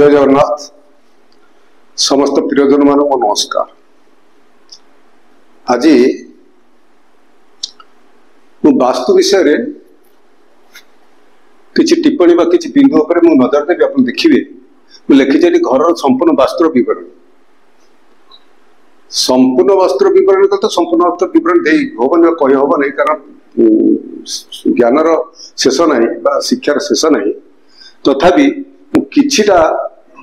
जय जगन्नाथ समस्त प्रियजन मान नमस्कार। आज वास्तु विषय रे किसी टिप्पणी बा किसी बिंदु पर नजर देवी आप देखिए लिखी घर संपूर्ण वास्तुर विवरण संपूर्ण वास्तुर विवरण तो संपूर्ण वास्तु विवरण दे हबन कही हब नहीं कारण ज्ञानर शेष ना शिक्षार शेष ना तथापि किछिटा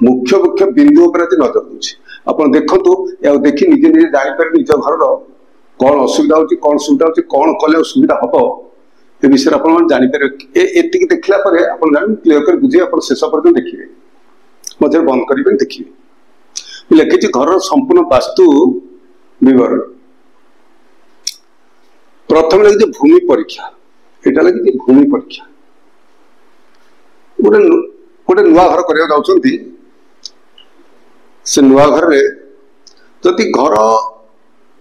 मुख्य मुख्य बिंदु पर नजर दूसरी आप देखु देखी निजे निजे जापर निज घर कौन असुविधा हो कौन सुविधा हो कौन कले सुविधा हम ए विषय आप जापर एति देखला क्लीयर कर बुझे आप शेष पर्यटन देखिए मझे बंद करेंगे देखिए लिखी घर संपूर्ण वास्तु विवरण प्रथम लगी भूमि परीक्षा यहाँ लगी भूमि परीक्षा गोटे नुआ घर करने से नुआ घर जदि घर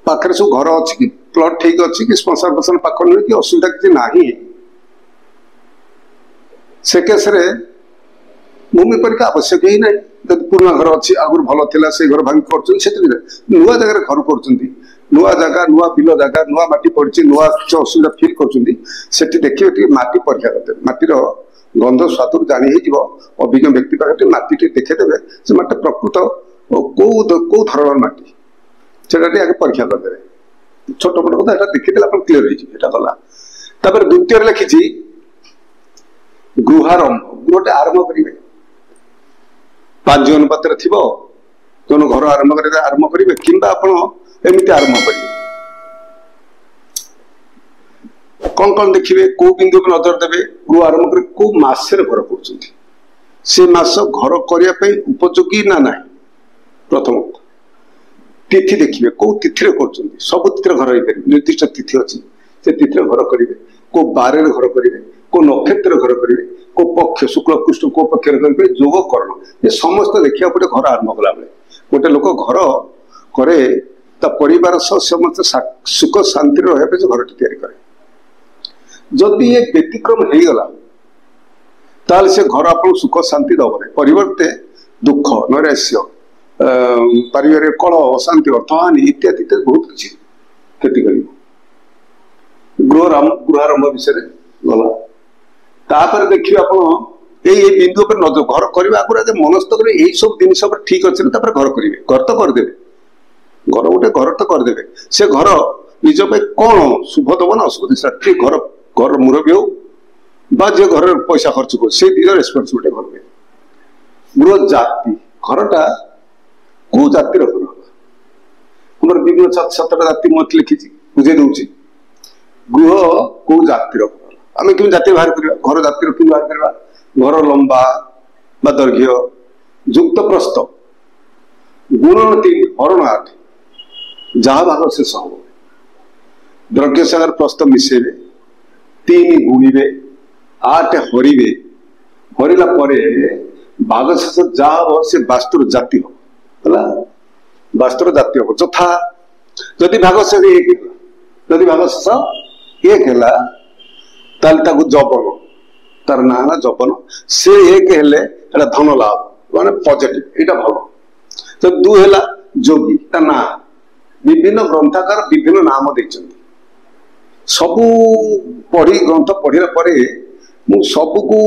पाखे सब घर अच्छी कि प्लट ठीक अच्छी कि स्पॉन्सर पर्सन पाख नुहे कि असुविधा किसी ना से केस रे भूमि परीक्षा आवश्यक ही ना जब पुराना घर अच्छी आगुरी भल था से घर भांगी कर नुआ जगह घर कर नुआ जगह नुआ बिल जगह नुआ माटी पड़ी नुआ किसी असुविधा फिल कर देखिए माटी परीक्षा करते माटीर गंध स्वाद जानी अभिज्ञ व्यक्ति पाखे माटी देखेदेवे से माटी प्रकृत कौ धरण माटी से आगे परीक्षा करदे छोट मोट कथा देखीदे क्लीयर होगा द्वितीय लिखी गृहारंभ गृहटे आरंभ करेंगे 5 अनुपात थी जो घर आरंभ करेंगे कि एमती आरंभ करेंगे कौन कौन देखिए कौ बिंदु को नजर देवे गृह आरंभ कर कौ मसरे घर कर से मास घर करने उपयोगी ना ना प्रथम तिथि देखिए कौ तिथि कर सब तिथि घर हो पारे निर्दिष्ट तिथि अच्छी से तिथि घर करेंगे कौ बारे घर करेंगे कौ नक्षत्र घर करेंगे कौ पक्ष शुक्ल कृष्ण कौ पक्ष करेंगे जोग करण ये समस्त देखा गोटे घर आरंभ कला बेले गोटे लोक घर करे परिवार समस्त सुख शांति रहा घर या जदि ये व्यतिक्रम हो गला ताल से घर आप सुख शांति दब ना परिवर्ते दुख नैराश्य पारिवारिक कल अशांति अर्थहानि इत्यादि बहुत किसी क्षति कर गृहारंभ विषय गला तापर देखिए आप ये बिंदु पर नजर घर करने आगे मनस्थ करें यही सब जिन ठीक अच्छे घर करेंगे घर तो करदे घर गोटे घर तो करदे से घर निज कौन शुभ दब ना अशुभ घर घर मुरबी हो जे घर पैसा खर्च कर से रेस्पन्सिबिलिटी घर गृह जाति घरटा कौ जातिर घर हमारे विभिन्न 7टा जाति मत लिखी बुझे दूसरी गृह कौ जातिर घर आम कि जाति बाहर करवा घर जातिर कि बाहर करवा घर लंबा दैर्घ्य युक्त प्रस्थ गुण 3 हरण 8 जहा भाग शेष हम द्रव्य सागर प्रस्थ मिसेबे 3 गुणिबे 8 हरिबे हरिला भाग शेष जहा हम से वास्तुर जाति हम वास्तुर जाति हम यथा जदि भाग शेष 1 जदि भाग शेष 1 है जबन तार ना ना जबन से 1 हेले धन लाभ माने पॉजिटिव एटा भल तो 2 है जोगी ता ना विभिन्न ग्रंथकार विभिन्न नाम देइछन्ति सबू पढ़ी ग्रंथ पढ़िला सबको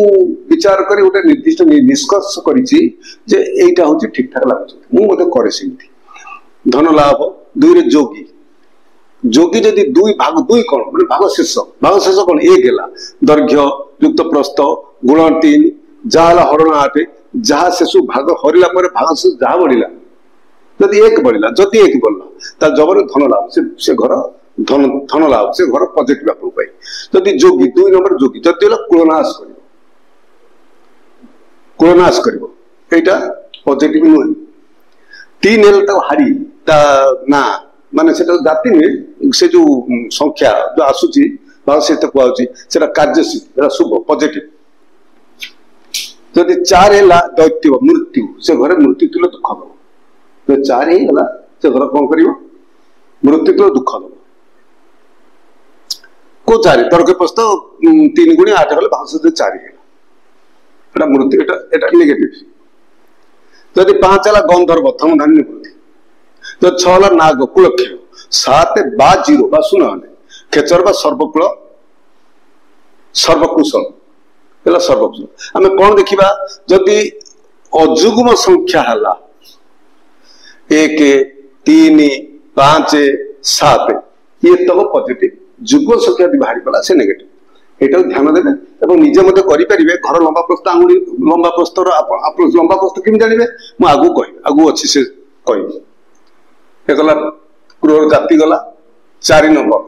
विचार कर गोटे निर्दिष्ट निष्कर्ष करा हूँ ठीक ठाक लगुच मुझे करे सेमती धन लाभ 2 रे जोगी जोगी जदि 2 भाग 2 कौन मैंने भाग शेष कौन 1 है दैर्घ्य युक्त प्रस्थ गुण 3 जहाँ हरण 8 जहाँ शेष भाग हरला भाग शेष जहाँ बढ़ला जदि 1 बढ़ला जदि 1 बढ़ला जबर धन लाभ से घर धन लाभ से घर पॉजिटिव आप जदि जोगी 2 नंबर जोगी जदि कुलनाश कर पॉजिटिव नुहे 3 है हारी ना माने से जाति नुहे से जो संख्या जो आसूची से कहूँ कार्यसिद्धि शुभ पॉजिटिव जदि 4 है दैत्य मृत्यु से घर मृत्यु तुल्य दुख दब 4 है से घर कौन कर मृत्यु तुल्य दुख दब को 4 तर्क प्रस्थ 3 गुणी 8 गले भाग 4 है मृत्यु नेगेटिव जदि 5 है गंधर्व धमधान्य बुद्धि, जब 6 है नाग कुलक्ष, 7 बा 0 बा सुन खेचर बा सर्वकुल सर्वकुशल है सर्वकुशल। आम कौन देखा जदि अजुग्म संख्या है 1 3 5 7 ये तक पॉजिटिव, जुग्म संख्या यदि बाहरी गला से नेगेटिव, यहाँ ध्यान देवे और निजे मत करें। घर लंबा प्रस्थ आंगुड़ी लंबा प्रस्थ लंबा प्रस्थ केमी जानवे मुझे आगू कह आगू अच्छी से कह गला क्रोर जाति गला 4 नंबर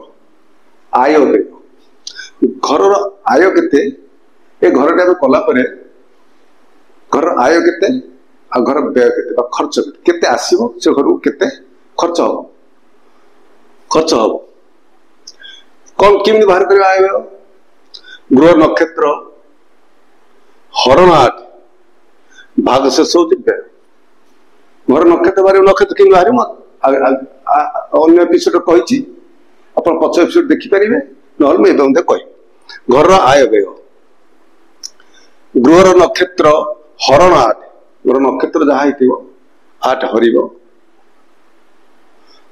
आय घर आय केते ए घर टाइम कला घर आय केते आ घर व्यय केते खर्च केते आसीबो से घर केते खर्च हम कौन केमी बाहर कर आय व्यय गृह नक्षत्र हरण 8 भाग शेष होती व्यय घर नक्षत्र बाहर नक्षत्र केमी बाहर अन्य एपिसोड कही आप पच एपिसोड देखिपारे ना मुझे कह घर आय व्यय गृहर नक्षत्र हरण 8 गृह नक्षत्र जहाँ हो 8 हर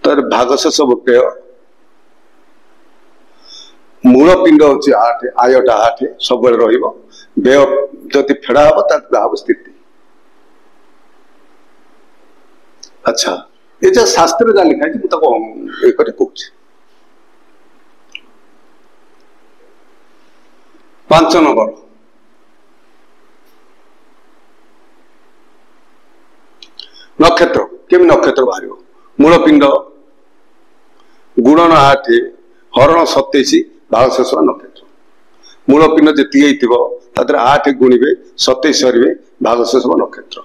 तर भाग शेष व्यय मूल पिंड हूँ 8 आयटा 8 सब व्यय जदि फेड़ा हम स्थिति। अच्छा ये जो शास्त्र जहाँ लिखाई मुझे कहूँ 5 नंबर नक्षत्र केमी नक्षत्र बाहर मूल पिंड गुणन 8 हरण 27 भाग शेष नक्षत्र मूल पिंड जी 8 गुणिबे 27 हरिवे भाग शेष नक्षत्र।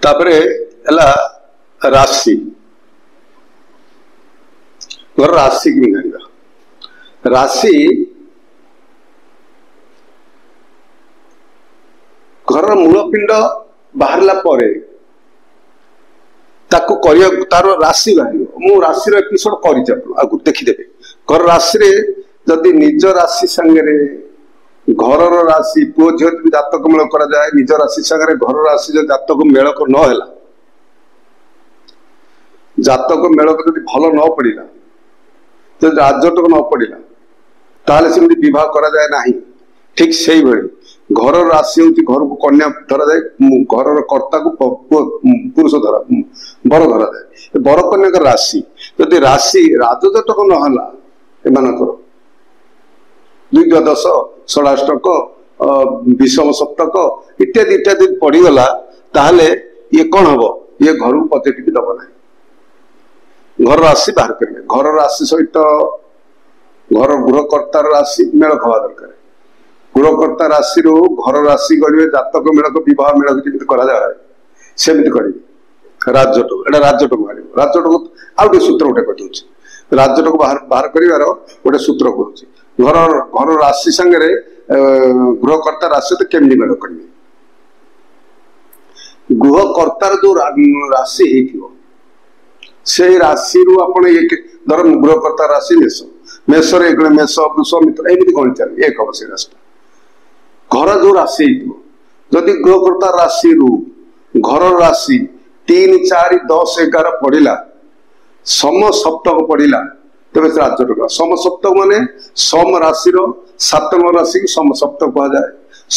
तापरे राशि घर राशि की जाना राशि घर मूल पिंड बाहर तार राशि बाहर मु राशि एपिसोड कर देखीदेवे घर राशि जदि निज राशि संगे घर राशि पुओ झील भी जातक मेल कराए निज राशि संगे घर राशि जो जातक मेल नहला जातक मेल जब भल न पड़ा जो राजटक न पड़ा ताले से विवाह करा जाए नहीं ठीक से घर राशि हूँ घर को कन्या धरा जाए घर कर्ता को पुरुष धरा बर धरा जाए बर कन्या राशि जदि राशि राजटक नहला एमानकर 2 द्वादश षडाष्टक विषम सप्तक इत्यादि इत्यादि पड़गला ताहले ये कौन हम ये घर को पॉजिटिव दब ना घर राशि बाहर करेंगे घर राशि सहित घर गृहकर्तार राशि मेल खावा दरकार गृहकर्ता राशि घर राशि करेंगे जातक मेल विवाह मेल जमी कराए सेमती करेंगे राजटक एटा राजटक बाहर राजटक आउ सूत्र गोटे कहूँ राजटक बाहर कर गोटे सूत्र कहूँ घर घर राशि संगे गृहकर्ता राशि तो केमती मेल करेंगे गृहकर्तार जो राशि से राशि आप धर गृहकर्ता राशि मेष मेष मेष वृष मित्र एमती गणित चल एक हम से राशि घर जो राशि जदि गृहकर्ता राशि घर राशि 3 4 10 11 पड़ा सम सप्तक पड़ा तेज राजटक सम सप्तक माने सम राशि 7 नंबर राशि सम सप्तक कहुए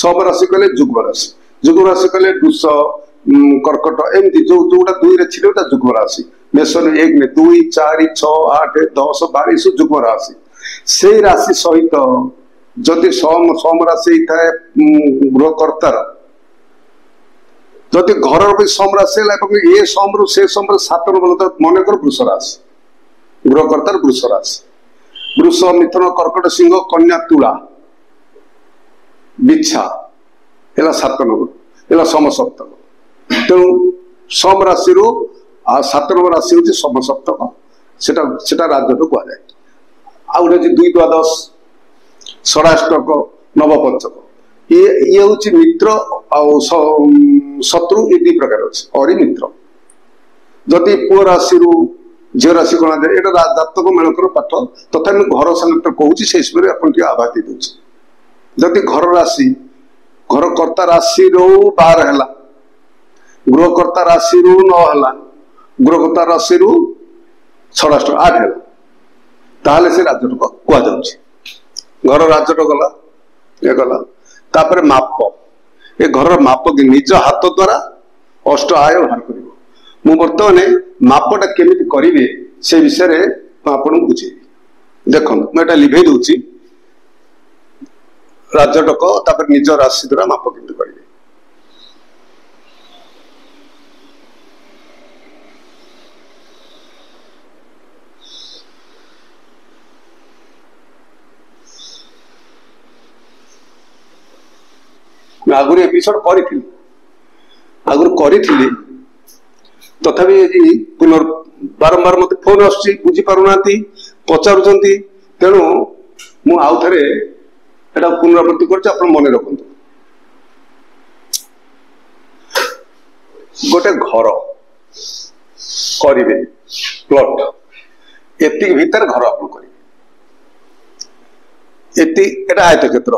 सम राशि कहले जुग्म राशि कहले वृष कर्कट एमती जो जोटा 2 रे छिले जुग्म राशि मेष 1 ने 2 4 6 8 10 12 सब जुग्म राशि से राशि सहित जदि सम राशि थाए गृहकर्तार जदि घर भी सम राशि ये सम रु से सम 7 नंबर मन कर वृष राशि गृहकर्तार वृष राशि वृष मिथुन कर्कट सिंह कन्या तुला बिछा है 7 नंबर है सम सप्तक तेणु सम राशि 7 नंबर राशि हूँ सम सप्तक सेटा राजटक कहुए आउ गोटे 2 द्वादश षडाष्टक नवपंचक ये हूँ मित्र शत्रु ये 2 प्रकार अच्छे अरि मित्र जदि पुओ राशि झील राशि गणा जाए यहाँ जातक मेलकर पाठ तथा घर संगे कहूँ से आप आभाती दूसरी जदि घर राशि घरकर्ता राशि रू 12 है, गृहकर्ता राशि रू 9 है, गृहकर्ता राशि रू 6 8 है, ताहले से राजटक कुआ जाउछि। घर राजट गला ये गला तापर माप ए घर माप कि निज हाथ द्वारा अष्ट आय बाहर कर मु बर्तमान मापटा केमिति करिवे से विषय रे आपन बुझे देखो मैं लिभे दूची राजटक तापर निज राशि द्वारा माप केमिति करिवे। मैं आगुरी एपिसोड करी तथापि पुनर् बारंबार मत फोन आसुची बुझी पारुना पचारुचंती तेणु मु आउ थे एटा पुनरावृत्ति करछि आपण मन रखंतु। गोटे घर करिवे प्लॉट एति भीतर घर आपण करिवे एति एटा आयत क्षेत्र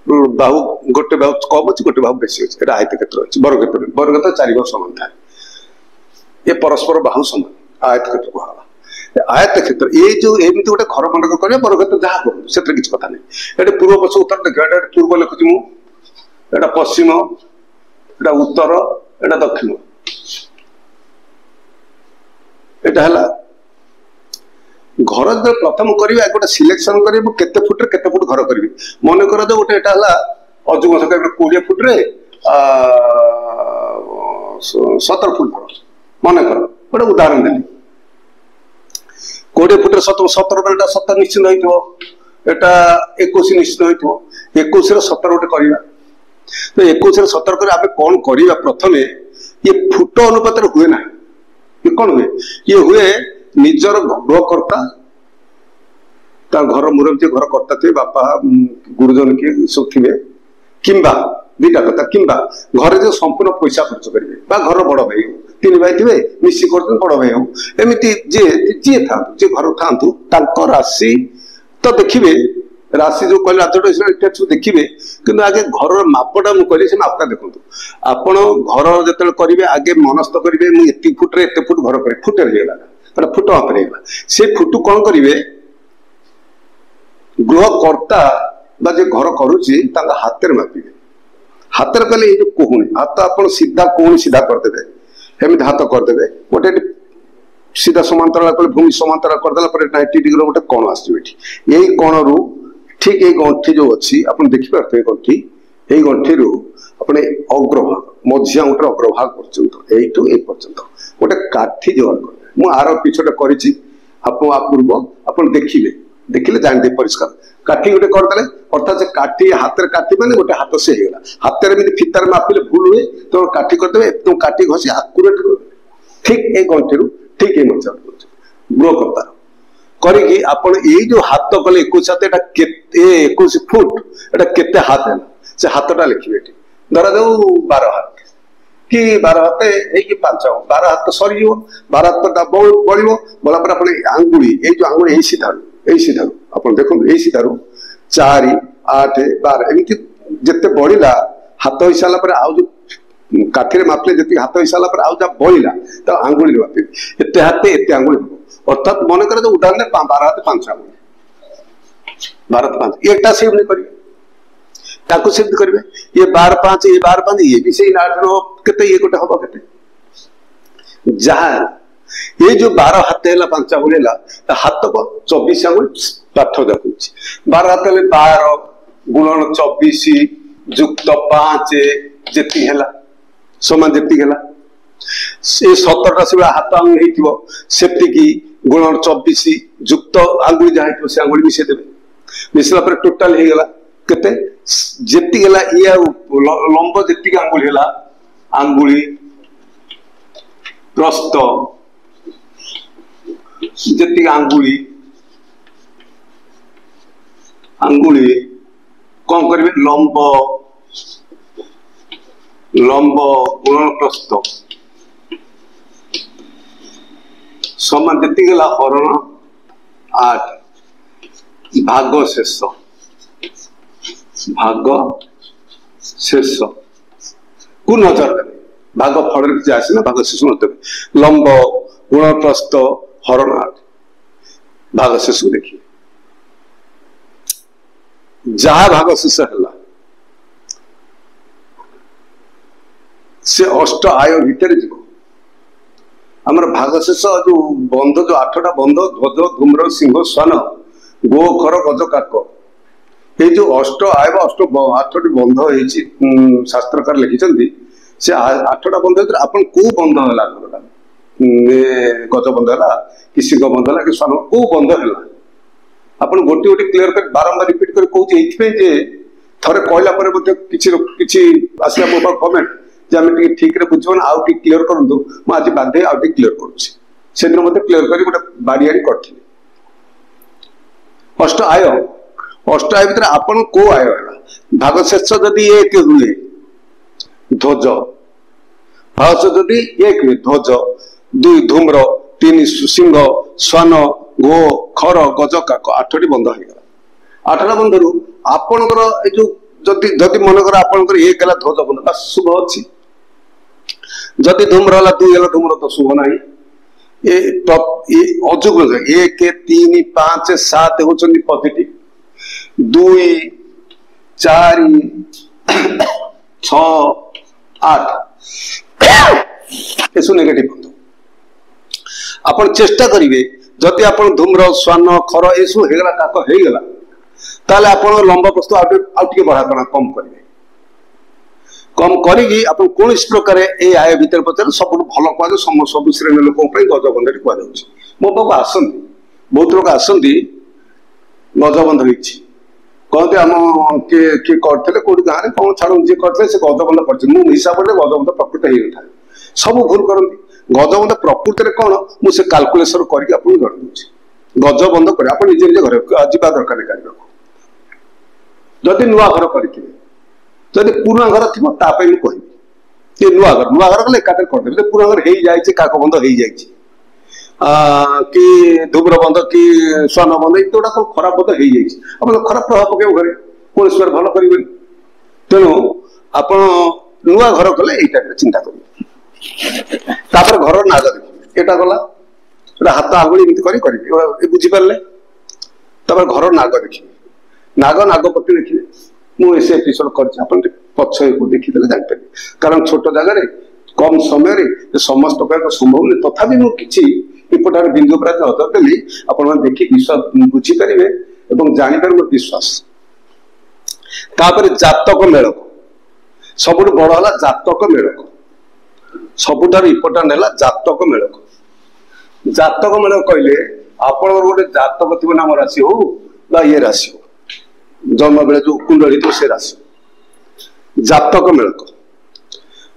बाहु गोटे बाहु कम अच्छे गोटे बाहु बेसी अच्छे एटा आयत क्षेत्र अच्छे बर्गक्षेत्र 4 बाहु समान था ये परस्पर बाहु समान आयत क्षेत्र कहा आयत क्षेत्र ये जो एमती गोटे घर मंडक कर बर्गक्षेत्र जहाँ करूँ से किसी कथा नहीं ये पूर्व पश्चिम उत्तर देख ये पूर्व लिखुची मुझे पश्चिम एटा उत्तर एटा दक्षिण एटा घर जो प्रथम करिवे गोटे सिलेक्शन करिवे केते फुट रे केते फुट घर करिवे मन कर जो गोटे एटा हला अजुग सका 20 फुट रे 17 फुट घर मन कर गोटे उदाहरण देली 20 फुट रे 17 रे एटा 17 निश्चित होइतो एटा 21 निश्चित होइतो 21 रे 17 गोटे करिवा तो 21 रे 17 करे आबे कोन करिवा प्रथमे ये फुट अनुपात रे हुए ना ये कोन हुए ये हुए निजर गृहकर्ता घर मुरब्बी घर कर्ता थे बापा गुरुजन किए सब थे किंबा दीटा कथा किंबा घर जो संपूर्ण पैसा खर्च करेंगे घर बड़ भाई 3 भाई थे मिसी कर बड़ भाई हो एमती जी था जे घर था राशि तो देखिए राशि जो कहले राजट देखिए कि आगे घर मापटा मुझे कहली से मापटा देखो आपण घर जो करेंगे आगे मनस्थ करेंगे मुझे एति फुट रे एते फुट घर करे फुट रहीगला फुट माप से फुट कौन करेंगे गृहकर्ता जे घर करुच्ची हाथ में मापे हाथ में कले कोहुनी हाथ आप सीधा कोहुनी सीधा करदे एमती हाथ करदे गोटे सीधा समांतराल कले भूमि समांतराल करदेला 90 डिग्री गोटे कोण आसो यही कोण रु ठीक ये गंठी जो अच्छी आप देखिए गंठी यही गंठी रू अपने अग्रभाग मझिया गोटे अग्रभाग पर्यंत यू पर्यंत गोटे काठी जोगाड़ कर मुझे आर पिछटे पूर्व आप देखिए देखिले जानते परिष्कार काठी गोटे करदे अर्थात काठी हाथ में काठी मैंने गोटे हाथ से होगा हाथ में फितार मापिले भूल हुए तो काठी करदे तुम काठी घसी आकुरेट कर ठीक ये गंठी ठीक ये मजा गृहकर्ता करी आपण ये जो हाथ कले 21 हाथ एटा 21 फुट एटा केते हाथ है से हाथटा लिखिबे धरा जाऊ 12 हाथ कि 12 हाथ है 5 12 हाथ सरी 12 हाथ बढ़ो बोला पर अपने आंगुड़ी ये जो आंगुड़ी यही सीधारू आप देखो यही सीधारू 4 8 12 एमती जिते बढ़ला हाथ हो सारा आउ जो काठी मापले जी हाथ हो सारा आउ जा बढ़ला तो आंगुड़ी मापे एते हाथ एते आंगुड़ी अर्थात मन कर जो उदाहरण 12 हाथ 5 आंगुड़ी 12 हाथ 5 एकटा सेव नहीं करेंगे ताकू सिद्ध करेंगे ये 12 5 ये 12 5 ये भी सही 8 9 केते ये गोटे हम केते जहां ये जो 12 हाथ है 5 आंगुड़ी है हाथ को 24 आंगुड़ी पाठ देखुँ 12 हाथ 12 गुणन 24 युक्त 5 जेती है समान जेती है से 17टा से हाथ आंगुड़ी होती गुणन 24 युक्त आंगुड़ी जहाँ से आंगुड़ी मिसे देवे मिसला पर टोटाल हो गला केते जेती गला ये लंब जेती आंगुड़ी है आंगुड़ी प्रस्थ जेती आंगुड़ी आंगुड़ी कौन करेंगे लंब लंब गुणन प्रस्थ समान जी गला हरण 8 भाग शेष भाग शेष को नजर देवे भाग फल किसी आसना भाग शेष नदेवे लंब गुणप्रस्थ हरणार्थ भाग शेष को देखिए जहा भाग शेष है से अष्ट आय भितर जीव आमर भाग शेष जो बंध जो 8टा बंध ध्वज धूम्र सिंह श्वान गो खर गज काक ये जो अष्ट आय 8टी बंध हो शास्त्रकार लिखिं से 8टा बंध आपन को बंध है गज बंध है कि सिंह बंध है कि श्वान को बंध है आपन गोटे गोटे क्लियर कर बारंबार रिपीट कर कहूँ जे थरे कहला किसी आसला मो कमेंट जे आम ठीक बुझे आउ क्लीयर करूँ मुझे बाध्य आउ क्लीयर करुँच से दिन मत क्लीयर कर गोटे बाड़ी आड़ी कर अष्ट आय भितर आपन को आय भाग शेष जदि एक हुए ध्वज भाग जदि एक हुए ध्वज 2 धूम्र 3 सिंह श्वान गो खर गज काक 8टी बंध हो गला 8टा बंधर आपणकर जो जदि मनकर आपणकर एक है ध्वज बंध बस शुभ अच्छी जदि धूम्र है 2 है धूम्र तो शुभ ना अजुग 1 3 5 7 होचंदी पॉजिटिव 2 4 6 8 एसु नेगेटिव बंध आपण चेष्टा करिवे जदि आपण धूम्र श्वान खर एसु हेगला काक हेगला ताले आपण लंबा प्रस्तु आउटे बढ़ा कम करिवे कम करी आपण कौन प्रकार ए आय भीतर पचार सब भल कह सब श्रेणी लोक गजबंध कहुच्छी मो पाक आसती बहुत लोग आसती गजबंध कहते आम किए करते कौट गाँव में कौन छाड़ जी करते से गजबंध कर हिसाब से गजबंध प्रकृत हो था सब भूल करती गजबंध प्रकृति कौन मुझे काल्कुलेसन करके आपको जन दूसरी गजबंध कर आप निजे निजे घर जा दरकार कर जदि नुआ घर करेंगे जदि पुराना घर थी तापाई कह नुआ घर कले एकात्र करदे पुराना घर हो जाए काक बंध हो जाए कि धूम्र बंध कि श्वान बंध ये खराब बंध हो जाए खराब प्रभाव पकेब घरे कौन भल करेंगे तेणु आप नुआ घर कले ये टाइप चिंता करेंगे घर नाग देखिए यहाँ गला हाथ आंगुली करेंगे बुझीपारे घर नाग देखिए नाग नागपति देखिए मुझे एपिसोड कर पक्ष को देखीदे जापर कारण छोट जगह कम समय समस्त संभव नहीं तथापि मुझे इम्पोर्टाट बिंदु पर नजर देली आप देखिए विश्वास बुझीपारे और जापर मोर विश्वास जातक मेलक सब बड़ है जातक मेलक सबुठ इम्पोर्टाट है जातक मेलक कहले आप गोटे जातक थी नाम राशि हो ये राशि हो जन्म बेले जो कुंडली तो से राशि जातक मेलक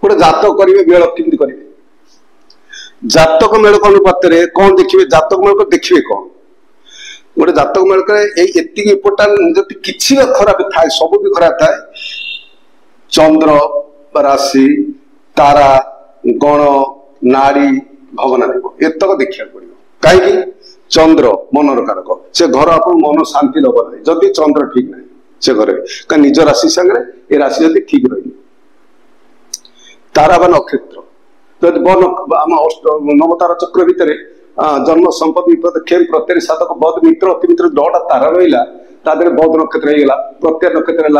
गोटे जातक करेंगे मेलक केमती करेंगे जातक मेलक अनुपात कौन देखिए जातक मेलक देखिए कौन गोटे जातक मेलक इम्पोर्टाट जब किसी खराब थाए सब भी खराब थाए चंद्र राशि तारा गण नाड़ी भगनाधिप एतक देखा पड़ो कहीं चंद्र मनर कारक से घर आप मन शांति दब ना जदि चंद्र ठीक ना से घर कहीं निज राशि सागर ए राशि जब ठीक रही तारा बा नक्षत्र जब आम नवतारा चक्र भितर जन्म संपद विपद खेम प्रत्यय साधक बद मित्र अति मित्र 10टा तारा रहा तादे बद नक्षत्र होगा प्रत्यय नक्षत्र है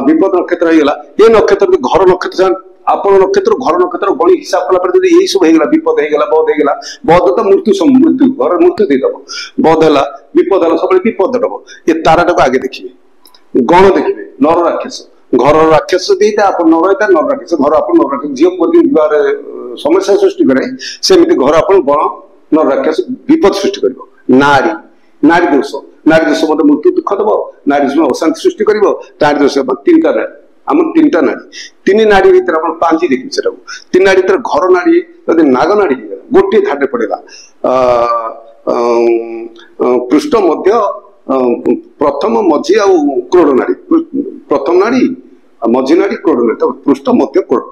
विपद नक्षत्र होगा ये नक्षत्र घर नक्षत्र आप नक्षत्र घर नक्षत्र गणी हिसाब कला यही सब होगा विपद होगा बद होगा बद तो मृत्यु मृत्यु घर मृत्यु देदेव बद है विपद है सब विपद दब ये ताराटा को आगे देखिए गण देखिए नर राक्षस घर राक्षस दीटा आप नर है नर राक्षस घर आप नर राक्षस झील पुरी समस्या सृष्टि करे सेमती घर आप गण नर राक्षस विपद सृष्टि कर नाड़ी नाड़ी दोष मत मृत्यु दुख दब नाड़ी दोष अशांति सृष्टि कर नाड़ी दोष 3टा नाड़ी आम 3टा नाड़ी 3 नाड़ी भर आप पांची देखिए से 3 नाड़ी भर घर नाड़ी जब नाग नाड़ी गोटे धारे पड़ेगा पृष्ठ मध्य प्रथम मझी आ क्रोड़ नाड़ी प्रथम नाड़ी मझी नाड़ी क्रोड़ नाड़ी पृष्ठ मध्य क्रोड़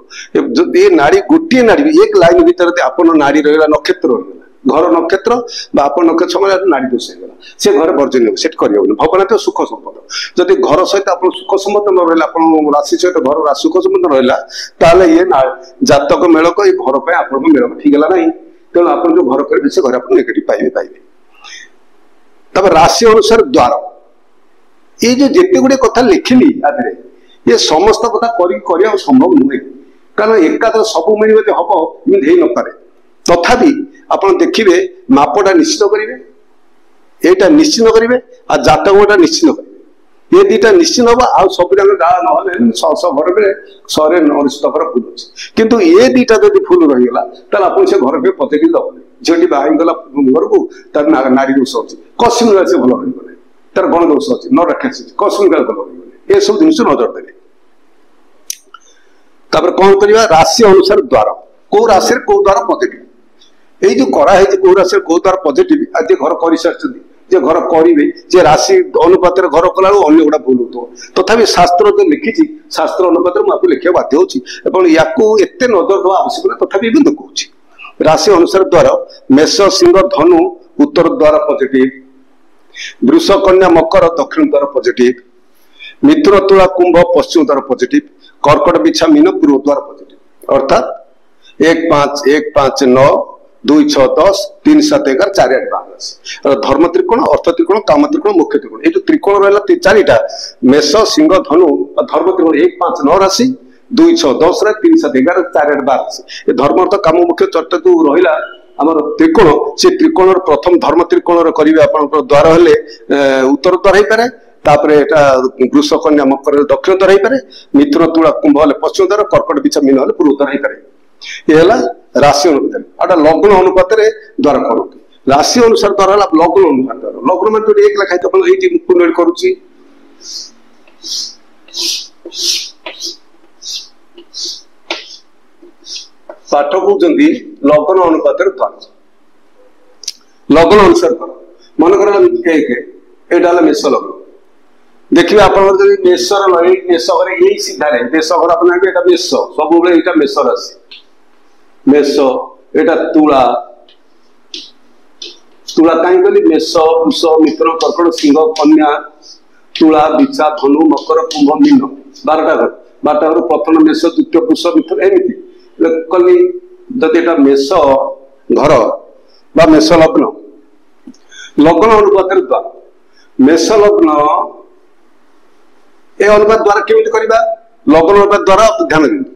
जब ये नाड़ी गोटे नाड़ी एक लाइन भर आप नाड़ी रहा नक्षत्र रहा घर नक्षत्र आप नक्षत्र समय नाड़ी दोष होगा से घर वर्जन से करहबन भवनाथ सुख संपद जदि घर सहित आप सुख संपद न रहा आप राशि सहित घर सुख संपद रहा ताल ये जातक मेलक ये घर पर आप मेलक ठीक है ना तेणु आप जो घर करेंगे से घर आप नेगेटिव पाइबे तब राशि अनुसार द्वार ये जो जिते गुड़े कथा लिखिली ये समस्त कथा कर संभव नुहे कारण एकादश सब मिले हम इमें हो न पारे तथापि आप देखिए मापटा निश्चित करेंगे यहाँ निश्चित करेंगे आ जातकटा निश्चित करेंगे ये दुटा निश्चित हम आ सब ना घर में शहर अनिश्चित घर फुल अच्छे कितु ये दुटा जब फुल रहीगला ताल आप से घर पे पचेक दबे झीटी बाहरीगला घर को तार नारी दोष अच्छी कश्मीर से भल रही तार गण दोष अच्छी न रखा कश्मीर भल रही ये सब जिन नजर देवे कौन करवा राशि अनुसार द्वार कौ राशि कौ द्वार पॉजिटिव ये जो कराई कौ राशि कौ द्वार पॉजिटिव आज घर कर सारी जे घर करेंगे जे राशि अनुपात घर कला अन्य गुड़ा भूल हो तथापि शास्त्र जो लिखी शास्त्र अनुपात मुझे लिखा बाध्य होते नजर देवा आवश्यक ना तथापि कहूँ राशि अनुसार द्वार मेष सिंह धनु उत्तर द्वार पॉजिटिव वृष कन्या मकर दक्षिण द्वार पॉजिटिव मिथुन तुला कुंभ पश्चिम द्वार पॉजिटिव कर्कट बिछा मीन पूर्व द्वार पॉजिटिव अर्थात 1-5-1-5-9 2-6-10 3-7-11 4-8 12 धर्म त्रिकोण अर्थ त्रिकोण काम त्रिकोण मुख्य त्रिकोण ये जो त्रिकोण रहा चारिटा मेष सिंह धनु धर्म त्रिकोण 1-5-9 राशि 2-6-10 3-7-11 4-8 12 राशि ये धर्म अर्थ काम मुख्य चर्चा जो रहा आम त्रिकोण से त्रिकोण प्रथम धर्म त्रिकोण करेंगे आप द्वार हेले उत्तर द्वार हो पाए तापरे वृष कन्या मकर दक्षिण द्वार हो पाए मिथुन तुला कुंभ हेल्ले पश्चिम द्वार कर्कट बिछा मीन हेल्ले पूर्व द्वार हो पाए ये राशि अनुपात आटा लग्न अनुपात द्वार करते राशि अनुसार द्वार लग्न अनुपात लग्न मान एक लिखाई ये कुंडली करुच्ची पाठ कहते लग्न अनुपात द्वार लग्न अनुसार द्वार मन कर यहाँ मेष लग्न देखिए आप मेषर मेष घर यही सीधार मेष घर अपना मेष सब यहाँ मेष राशि मेष एटा तुला तुला कहीं कहली मेष वृष मिथुन कर्कट सिंह कन्या तुला बिछा धनु मकर कुंभ मीन 12टा घर प्रथम मेष द्वितीय पुष मिथुन एमती कली जदि एटा मेष घर बा मेष लग्न लग्न अनुपात द्वार मेष लग्न ए अनुपात द्वारा केमिति करिबा लग्न अनुपात द्वारा ध्यान दिनु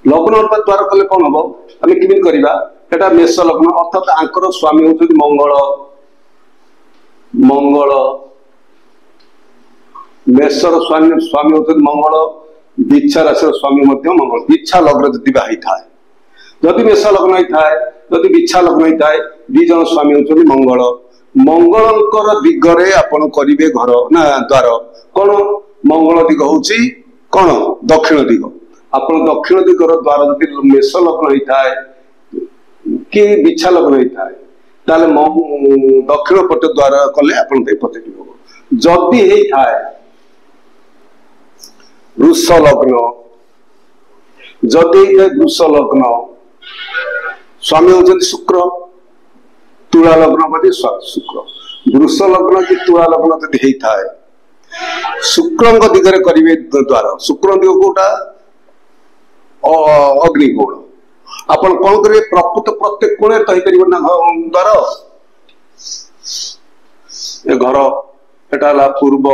लग्न अनुपात द्वारा कले कौन हम आम केमिति करिबा एटा मेष लग्न अर्थात आंकर स्वामी होउछथि मंगल मंगल मेषर स्वामी होउछथि मंगल बिच्छा राशि स्वामी मध्य मंगल बिच्छा लग्न जदि बाही थाए जदि मेष लग्न ही थाए जदि बिच्छा लग्न ही थाए दी जन स्वामी होउछथि मंगल मंगलंकर दिगरे आपण करिवे घर ना द्वार कौन मंगल दिग होउछि कौन दक्षिण दिग आपण दक्षिण दिगर द्वार जदि मेष लग्न होता है कि बिच्छा लग्न होता है ताले दक्षिण पट द्वार कले आपण पॉजिटिव हो जदि होता है वृष लग्न जदि वृष लग्न स्वामी होउछथि शुक्र तुला लग्न बदे शुक्र वृष लग्न कि तुला लग्न जदि होता है शुक्र दिगरे करिवे द्वार शुक्र दिग कोटा अग्निकोण आपण कौन करेंगे प्रकृत प्रत्येक कोण तो ना द्वार ए घर एटा पूर्व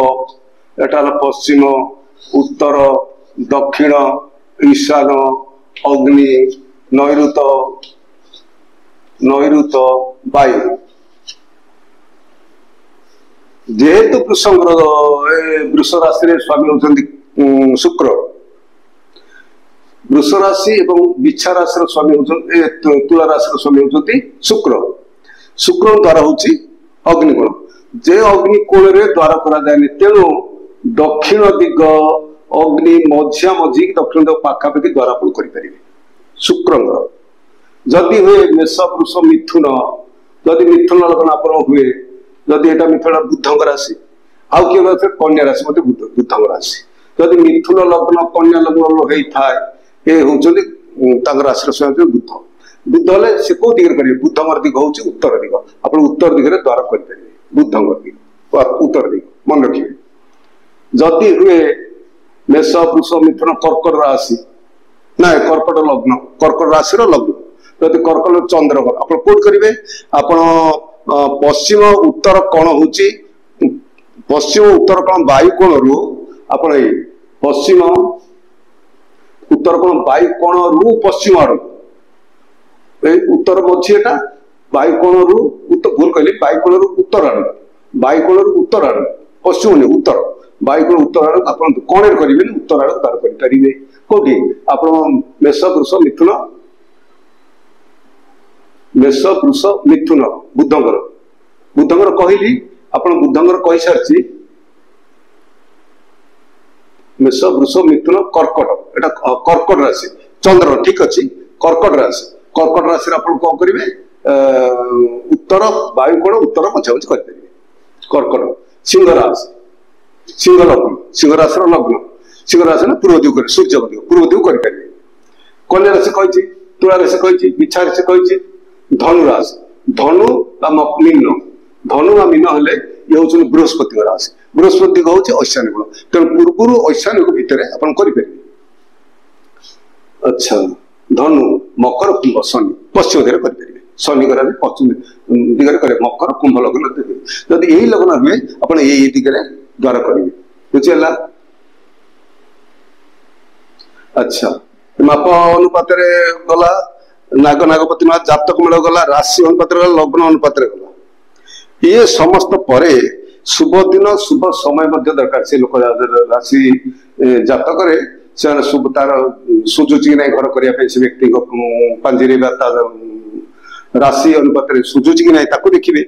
एटा पश्चिम उत्तर दक्षिण ईशान अग्नि नैऋत नैऋत वायु जेहेतु वृष राशि स्वामी होती शुक्र वृष राशि एवं बिच्छा राशि स्वामी होती तुला राशि स्वामी होती शुक्र शुक्र द्वारा होची अग्निकोण जे अग्निकोण रे द्वार करा जाए तेणु दक्षिण दिग अग्नि मझिया मझी दक्षिण दिग पाखापाखि द्वार आप करें शुक्र जदि हुए मेष वृष मिथुन जदि मिथुन लग्न आप हुए जदि एटा मिथुन बुध राशि आउ किए कन्या राशि मत बुध राशि जदि मिथुन लग्न कन्या लग्न होता है ये हूँ राशि बुध बुध हेले से कौ दिगरे करेंगे बुधंगर दिग हूँ उत्तर दिग आप उत्तर दिगरे द्वार करेंगे बुधंगर दिग उत्तर दिग मन रखिए जदि हुए मेष वृष मिथुन कर्कट राशि ना कर्कट लग्न कर्कट राशि लग्न जदि कर्कट चंद्र आप कौट करेंगे आप पश्चिम उत्तर कोण हूँ पश्चिम उत्तर कोण वायु कोण रु आप पश्चिम उत्तर कोण वायु कोण रु पश्चिम आड़ उत्तर मझीटा वायु कोण रु भूल कहली वायु कोण रु उत्तर आड़ वायु कोण रु उत्तर आड़ पश्चिम नहीं उत्तर वायु कोण उत्तर आड़ आप कौन करेंगे उत्तर आड़ तार करेंगे कौटी आप मेष वृष मिथुन मेष वृष मिथुन बुधंगर बुधंगर कहली आप बुधंगर कही सारी मेष वृष मिथुन कर्कट एटा कर्कट राशि चंद्र ठीक अच्छे कर्कट राशि आप कौन करेंगे उत्तर वायु कोण उत्तर मझामझी करेंगे कर्कट सिंह राशि लग्न सिंह राशि पूर्व दिग सूर्य दिग पूर्व दिग करेंगे कन्या राशि कही तुला राशि कही बिछा राशि कही धनु राशि धनु मीन धनु मीन हेले ये हूँ बृहस्पति राशि बृहस्पति दिग हूँ ऐशान्य गुण तेणु पूर्व ऐशान्य भितर आप करेंगे अच्छा धनु मकर कुंभ शनि पश्चिम दिगरे करेंगे शनि करा पश्चिम दिगरे करे मकर कुंभ लग्न जदि यही लग्न हुए आप दिगरे द्वार करेंगे बुझीगला अच्छा माप अनुपात गला नाग नागपति मास जातक मेल गला राशि अनुपात गला लग्न अनुपात गला ये समस्त परे शुभ दिन शुभ समय दरकार से लोक राशि जातक से शुभ तार सुजुची ना घर करने से व्यक्ति पांजिरे राशि अनुपात सुजुची कि ना देखिए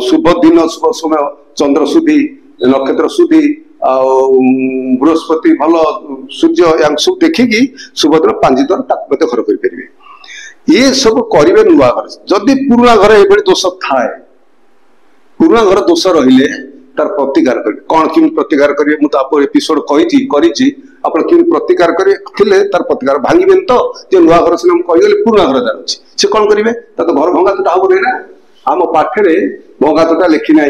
शुभ दिन शुभ समय चंद्र सुधी नक्षत्र सुधी बृहस्पति भल सूर्य या सब देखिकी शुभ दिन पांजी द्वारा घर करेंगे ये सब करेंगे नुआ घर जदि पुराना घर ये दोष थाए पुराना घर दोष रहिले तार प्रतिकार करेंगे कौन कि प्रतिकार करेंगे मुझे आप एपिसोड कही आप कि प्रतिकार करेंगे तार प्रतिकार भांगे तो जो नुआ घर सीना कहीगली पुराना घर जार अच्छे से कौन करेंगे तो घर भंगा तुटा हम ना आम पाखे भंगा तुटा लिखी ना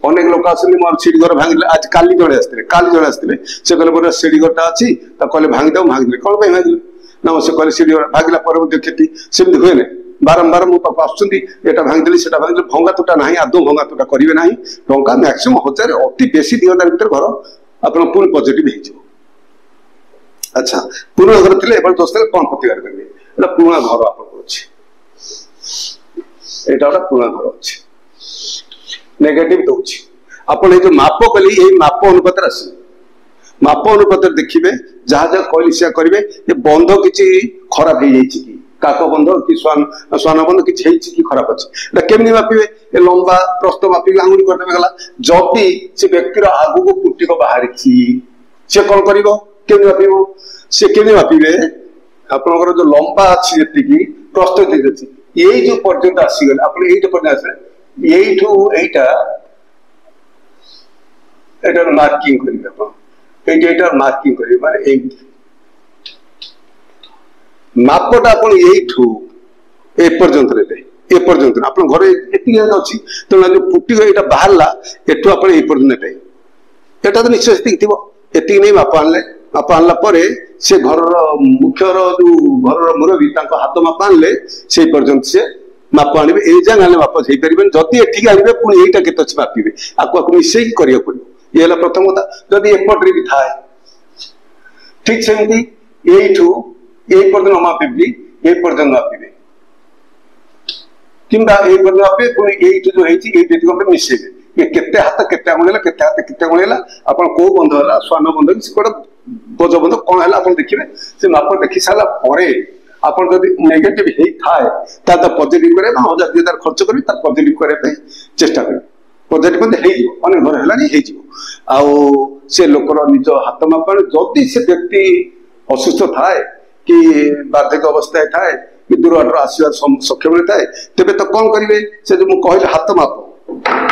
अनेक लोक आसली मोर सीढ़ी घर भांगे आज काली जड़े आसते से कहले बोले सीढ़ी घरटा अच्छी कहले भांगीदे भांगे कौन भांगे ना से कहले सीढ़ी भांगला क्षति सेमती हुए ना बारंबार मो पाक आसटा भांगदेली से भांगदेली भंगा तुटा ना आदौ भंगा तुटा करेंगे ना टंका मैक्सिमम 1000 अति बेसी 2000 भर घर आप पुणी पॉजिटिव हो अच्छा पुराना घर थे दोस्त कौन प्रतिकार करेंगे पुराना घर आपको अच्छे यहाँ पुराना घर अच्छे नेगेटिव दौर आप जो माप कली यही माप अनुपात आस माप अनुपात देखिए जहाँ जहाँ कहली से करेंगे ये बंध किसी खराब हो कि काक बंध कि श्वान बंध कि खराब अच्छे केमी मापे ये लंबा प्रस्त मापिक आंगुली करदे गला जदि से व्यक्तिर आगु को पुटिक बाहरी सी कौन कर सी केमी मापे आपंकर जो लंबा अच्छी जी प्रस्त अच्छी यही जो पर्यटन आसीगले आप पर्यटन आस यहीटा मार्किंग करेंगे मार्किंग करेंगे माने मापटा आप एपर्यंत आप घर ये अच्छी तेना जो फुटी यहाँ बाहर एठू आप यहाँ तो निश्चय थी नहीं माप आनला से घर मुख्यर जो घर मुरबी हाथ माप आनले से पर्यंत से माप आने ये जाए माप हो पारे जदि एठिक आने पुणी यहीटा के मापे आपको मिसेक करा पड़ो ये प्रथम कथा जदि एपटे भी थाए ठीक सेमती यहीठू यही पर्यटन मापे भी यही पर्यटन मापे कि मापे पुणी यहीठू जो है मिसेबे ये केते हाथ केते आंगुल केते हाथ केते आंगुल आप कौ बंध है श्वान बंध कि गोटे गज बंध कौन है आप देखिए से माप देखी सारा आप नेगेटिव थाए पॉजिटिव करें 1000-2000 खर्च करें पॉजिटिव करने चेष्टा करें पॉजिटिव अनेक घर है से लोकर निज हाथ माप जदि से व्यक्ति असुस्थ थाए कि बार्धक्य अवस्था थाए कि दूर बाटर आसवा सक्षम थाए तेरे तो कौन करेंगे से जो मुझे कहली हाथ माप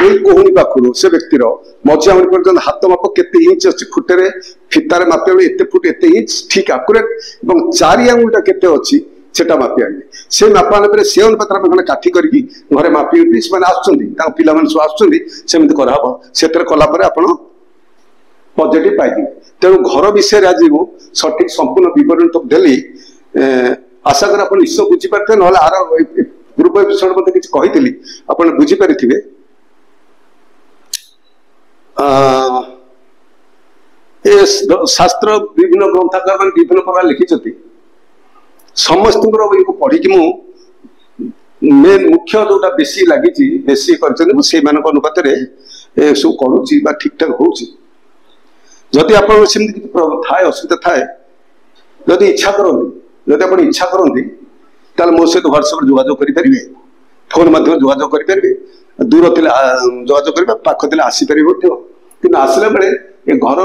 यही कोहुनी पाखु से व्यक्तिर मझी आंगुली पर्यटन हाथ माप केते इंच अच्छी फुटे फितार मापे एत फुट एत इंच ठीक आकुरेट 4 आंगुलटा केते अच्छी सेटा मापी आने से मापा आने से अनुपात आम खंडे काठी करके घरे मापी से पिला सब आसमि कराब से कलापर आप पॉजिटिव पाई तेणु घर विषय आज सठिक संपूर्ण विवरण तो देली आशा कर आप निश्चय बुझीपारे ना आर पूर्व एपिसोड मत किसी कही आप बुझीपारे शास्त्र विभिन्न ग्रंथकार मान विभिन्न प्रकार लिखिं समस्त पढ़ी मेन मुख्य जोटा बेसी लगी बेसी अनुपात सब करुच्ची ठीक ठाक हो जदि आप थाए असुविधा थाए जदि इच्छा करती जदि आप इच्छा करती मो सहित व्हाट्सएप जोगाजोग करेंगे फोन मध्यम जोगाजोग करेंगे दूर थे जोगाजोग कर पाख थे आसीपर कि आसला बेले ये घर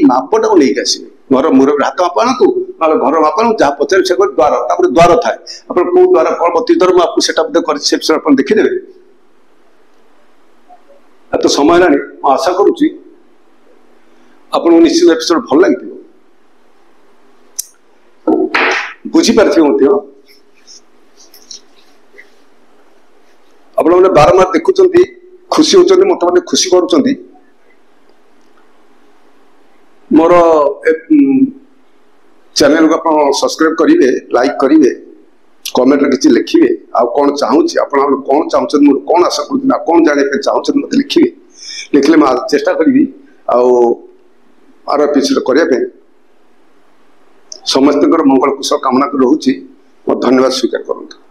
मापटा को लेकिन आसवे घर मुरब्बी हाथ माप आणु ना घर माप आणु जहाँ पचार से द्वार द्वार थाए आप कौ द्वार कौन 32 द्वार मुझे आप देखीदे तो समय है आशा करुच्ची आपको निश्चित एपिसोड भल लगे बुझीपारे आप बारंबार देखुं खुशी होती मत खुशी करुँच मोर चैनल को आप सब्सक्राइब करेंगे लाइक करेंगे कमेंट किसी लिखे आ कौन चाहूँगी आप कौन चाहते मुझे कौन आशा कर कौन जानापी चाहते मत लिखे लिखले मैं चेष्टा करी आर एपिसोड करने समस्त मंगल कुशल कामना कर रोचे धन्यवाद स्वीकार करूँ।